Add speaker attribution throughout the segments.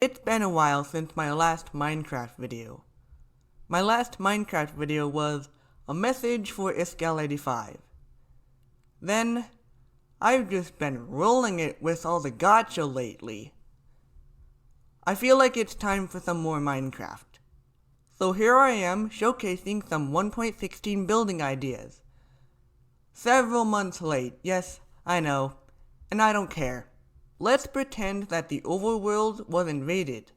Speaker 1: It's been a while since my last Minecraft video. My last Minecraft video was a message for Iscal85. Then, I've just been rolling it with all the gacha lately. I feel like it's time for some more Minecraft. So here I am showcasing some 1.16 building ideas. Several months late, yes, I know, and I don't care. Let's pretend that the overworld was invaded,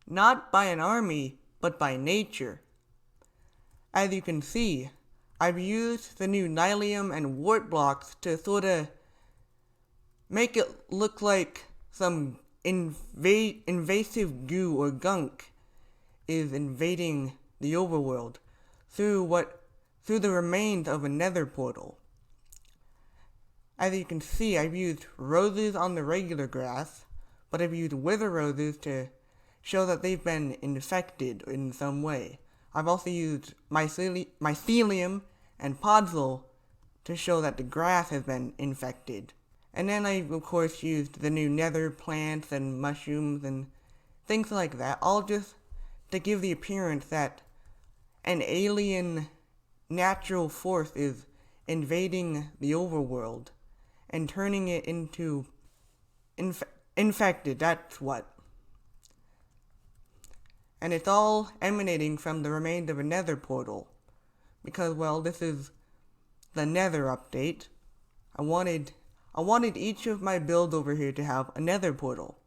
Speaker 1: not by an army, but by nature. As you can see, I've used the new nylium and wart blocks to sorta make it look like some invasive goo or gunk is invading the overworld through the remains of a nether portal. As you can see, I've used roses on the regular grass, but I've used wither roses to show that they've been infected in some way. I've also used mycelium and podzol to show that the grass has been infected. And then I've of course used the new nether plants and mushrooms and things like that, all just to give the appearance that an alien natural force is invading the overworld and turning it into infected, that's what. And it's all emanating from the remains of a nether portal. Because, well, this is the nether update. I wanted each of my builds over here to have a nether portal.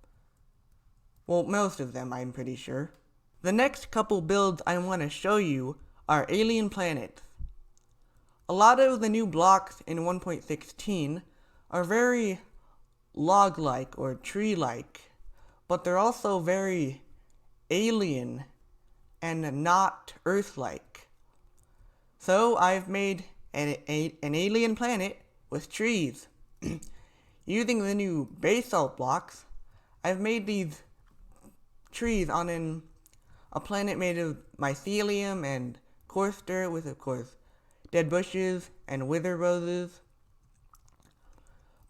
Speaker 1: Well, most of them, I'm pretty sure. The next couple builds I want to show you are alien planets. A lot of the new blocks in 1.16 are very log-like or tree-like, but they're also very alien and not Earth-like. So I've made an alien planet with trees. Using the new basalt blocks, I've made these trees on a planet made of mycelium and coarse dirt with, of course, dead bushes and wither roses.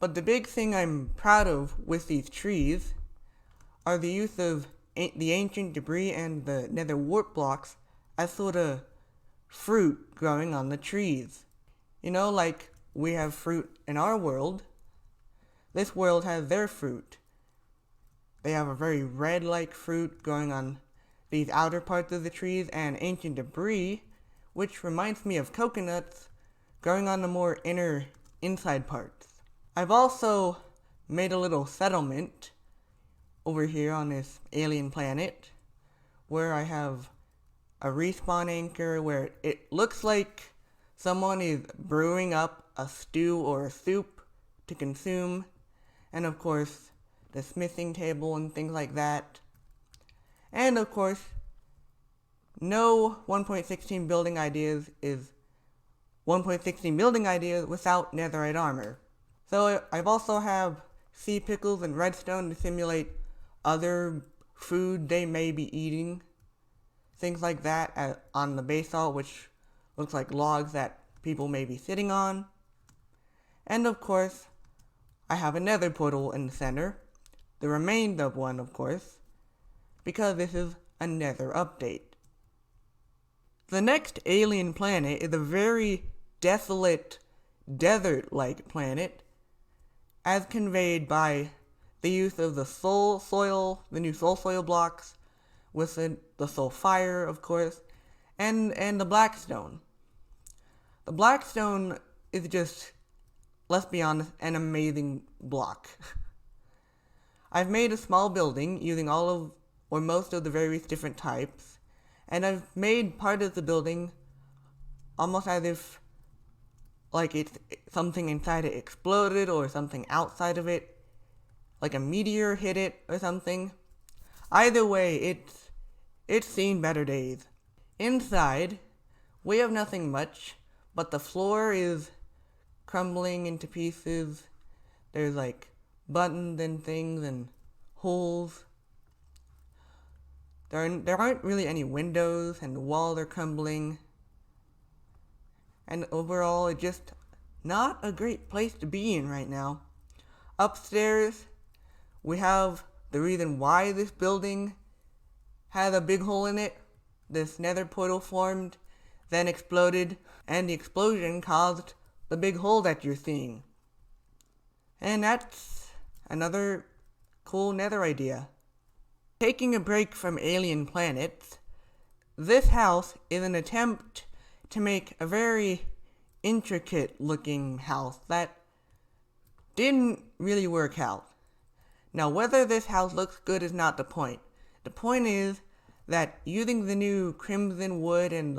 Speaker 1: But the big thing I'm proud of with these trees are the use of the ancient debris and the nether wart blocks as sort of fruit growing on the trees. You know, like we have fruit in our world, this world has their fruit. They have a very red-like fruit growing on these outer parts of the trees and ancient debris, which reminds me of coconuts growing on the more inside parts. I've also made a little settlement over here on this alien planet where I have a respawn anchor where it looks like someone is brewing up a stew or a soup to consume, and of course the smithing table and things like that. And of course, no 1.16 building ideas is 1.16 building ideas without netherite armor. So I've also have sea pickles and redstone to simulate other food they may be eating. Things like that on the basalt, which looks like logs that people may be sitting on. And of course, I have a nether portal in the center. The remains of one, of course, because this is a nether update. The next alien planet is a very desolate, desert-like planet, as conveyed by the use of the new soul soil blocks, with the soul fire, of course, and the blackstone. The blackstone is just, let's be honest, an amazing block. I've made a small building using all of, or most of the various different types, and I've made part of the building almost as if like something inside it exploded or something outside of it, like a meteor hit it or something. Either way, it's seen better days. Inside, we have nothing much, but the floor is crumbling into pieces. There's like buttons and things and holes. There aren't really any windows, and the walls are crumbling. And overall, it's just not a great place to be in right now. Upstairs, we have the reason why this building had a big hole in it. This nether portal formed, then exploded, and the explosion caused the big hole that you're seeing. And that's another cool nether idea. Taking a break from alien planets, this house is an attempt to make a very intricate looking house that didn't really work out. Now, whether this house looks good is not the point. The point is that using the new crimson wood and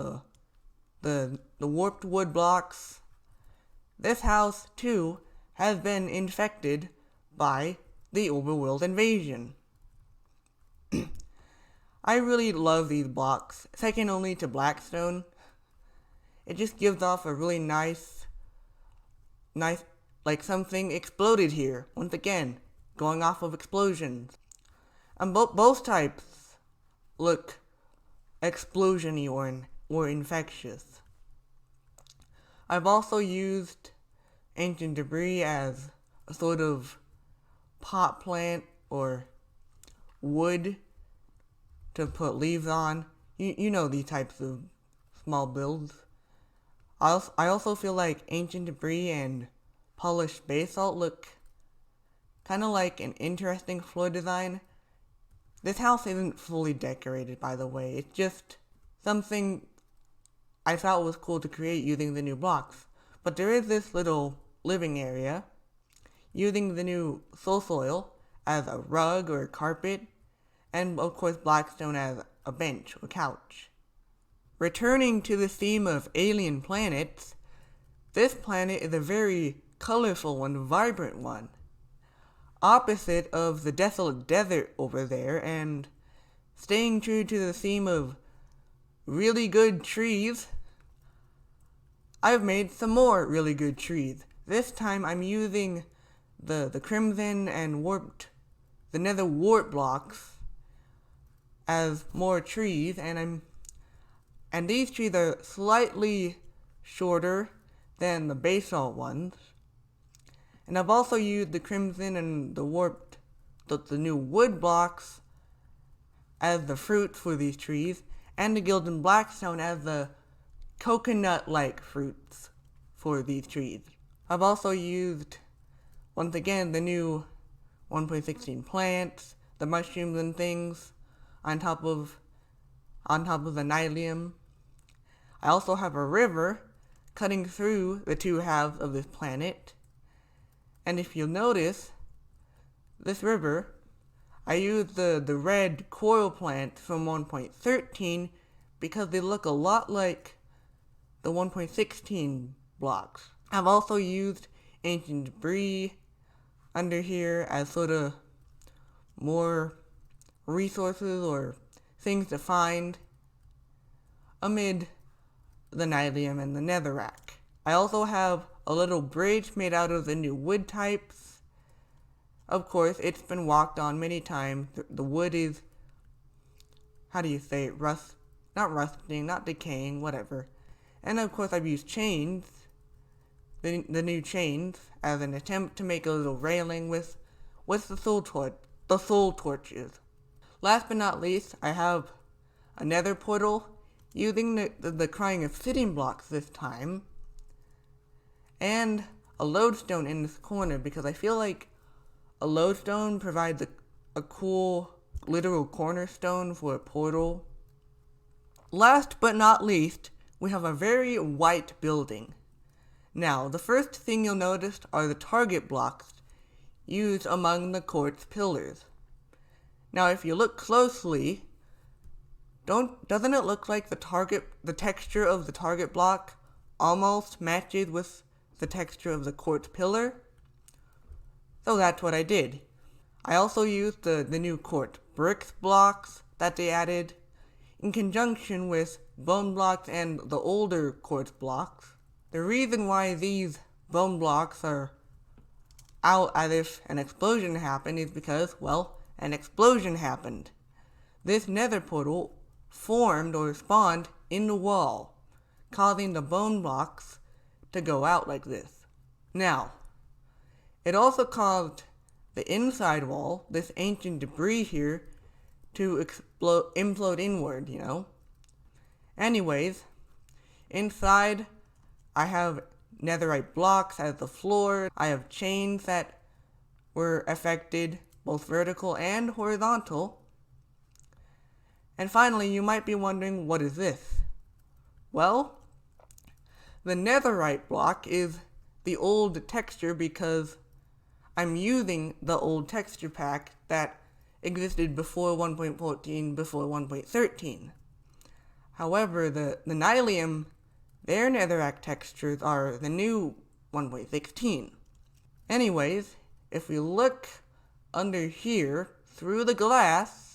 Speaker 1: the warped wood blocks, this house too has been infected by the overworld invasion. I really love these blocks, second only to blackstone. It just gives off a really nice, like something exploded here, once again, going off of explosions. And both types look explosion-y or infectious. I've also used ancient debris as a sort of pot plant or wood to put leaves on. You know these types of small builds. I also feel like ancient debris and polished basalt look kind of like an interesting floor design. This house isn't fully decorated, by the way. It's just something I thought was cool to create using the new blocks. But there is this little living area using the new soil as a rug or a carpet, and of course blackstone as a bench or couch. Returning to the theme of alien planets, this planet is a very colorful and vibrant one. Opposite of the desolate desert over there, and staying true to the theme of really good trees, I've made some more really good trees. This time I'm using the crimson and the nether warp blocks as more trees, and these trees are slightly shorter than the basalt ones. And I've also used the crimson and the new wood blocks as the fruit for these trees, and the gilded blackstone as the coconut-like fruits for these trees. I've also used, once again, the new 1.16 plants, the mushrooms and things, on top of the nylium. I also have a river cutting through the two halves of this planet. And if you'll notice, this river, I used the red coral plants from 1.13 because they look a lot like the 1.16 blocks. I've also used ancient debris under here as sort of more resources or things to find amid the nylium and the netherack. I also have a little bridge made out of the new wood types. Of course, it's been walked on many times. The wood is, how do you say it, not rusting, not decaying, whatever. And of course I've used chains, the new chains, as an attempt to make a little railing with the soul torches. Last but not least, I have a nether portal using the crying obsidian blocks this time, and a lodestone in this corner because I feel like a lodestone provides a cool literal cornerstone for a portal. Last but not least, we have a very white building. Now, the first thing you'll notice are the target blocks used among the quartz pillars. Now, if you look closely, doesn't it look like the texture of the target block almost matches with the texture of the quartz pillar? So that's what I did. I also used the new quartz bricks blocks that they added in conjunction with bone blocks and the older quartz blocks. The reason why these bone blocks are out as if an explosion happened is because, well, an explosion happened. This nether portal formed or spawned in the wall, causing the bone blocks to go out like this. Now, it also caused the inside wall, this ancient debris here, to implode inward, you know? Anyways, inside, I have netherite blocks as the floor. I have chains that were affected, both vertical and horizontal. And finally, you might be wondering, what is this? Well, the netherite block is the old texture because I'm using the old texture pack that existed before 1.14, before 1.13. However, the Nylium, their netherack textures are the new 1.16. Anyways, if we look under here, through the glass,